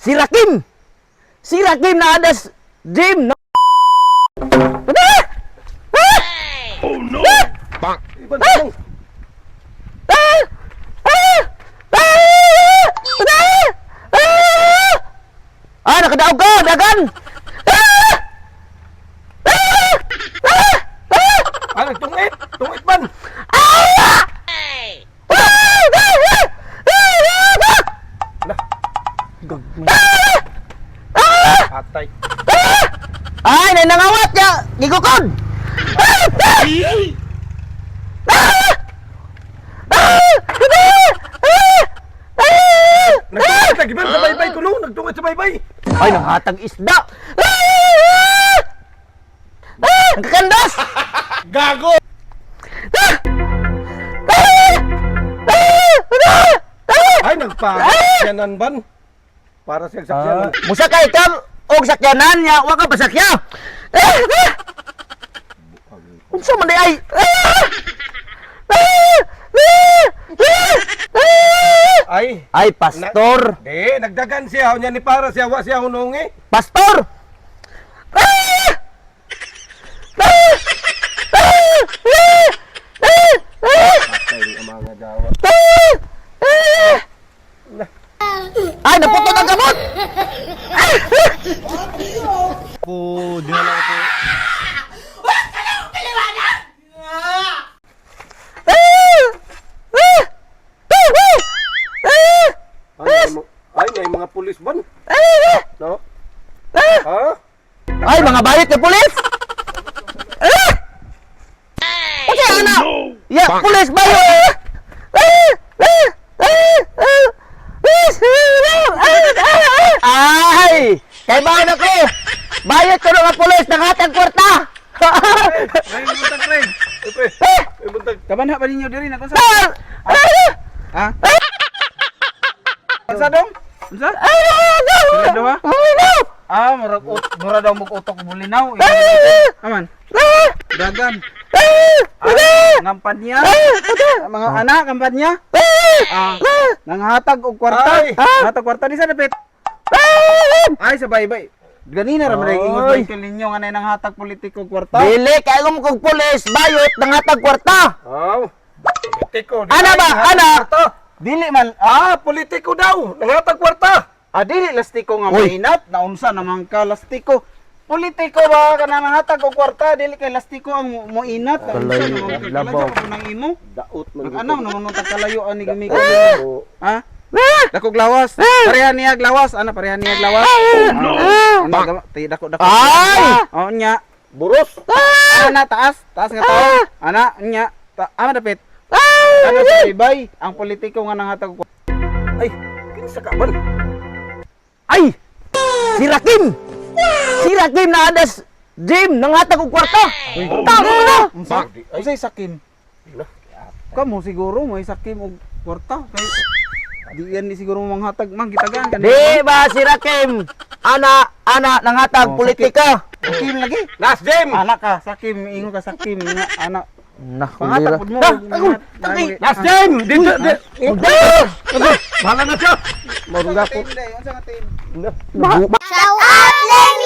Si Rakim! Si Rakim na ada gym! No? Oh no! Bang! Iban bang. Nakadaog ka! Dagan! Nagtungit! Tungit ban! Atay. Ay, nanangawat ya! Gigukod! Nagtungit lagi ban sa baybay ko no! Nagtungit sa baybay! Ay, nanghatag isda! Ang kakandas! Gago! Ay, nagpasakyanan ban! Para sa sakyanan. Musa kay kam og sakyanan niya, wa ka pasakya. Unsa man di ay? Ay, Pastor. nagdagan siya. Hunya ni para siya. Wa siya hunungi. Pastor. Patay ang mga dawa. Ay, naputol ang gamot. Ko, dinala ko. Ay, may mga pulis ban. No? Ha? Ay, mga bayot ni pulis. Okay, ana. Ya, pulis bayot. Ay, kay ba ko? Bayot ko ng pulis nanghatag kwarta. Ay, buntag, Fred. Ay, buntag. Kaban pa ninyo diri na sa. Ah! Ha? Unsa dong? Unsa? Sigurado ha? Mura daw mag-utok bulinaw. Aman. Dagan. Ngampanya. Mga anak kampanya. Nanghatag og kwarta. Ay. Hatag kwarta di sa dapit. Ay sa baybay. Ganina ra man ingos Ay. ba ninyo nga nay nanghatag politiko og kwarta. Dili kay gum kog pulis bayot nanghatag kwarta. Aw. Politiko. Ana ba? Ana? Dili man. Politiko daw. Nangatag kwarta. Dili lastiko nga Uy. mainat, naunsa naman ka lastiko. Politiko ba ka na hatag og kwarta, dili kay lastiko ang moinat. Kalayo, labaw. Nang imo. Daot man. Ano naman nung kalayo ani gamigo. Oh. Ha? Dakog lawas. Pareha niya lawas, ana pareha niya lawas. no. Dako. Ay! Oh nya. Buros. Ana taas nga tao. Ana nya. Dapit. Ano sa ibay, ang politiko nga nanghatag og Ay, kinsa ka ban? Ay! Si Rakim! Si Rakim na ada gym nanghatag og kwarta. Tama na. Unsay sakim? Kamo siguro mo sakim og kwarta kay di yan ni siguro manghatag man gitagaan kan. Di ba si Rakim? Ana nanghatag politika. Sakim lagi. Last game. Anak ka, sakim ingon ka sakim nga anak. Nah, Pangatag pud mo. Last game. Dito. Bahala na siya. Marunga ko. Unsa nga team? Ba- Shout out, Leng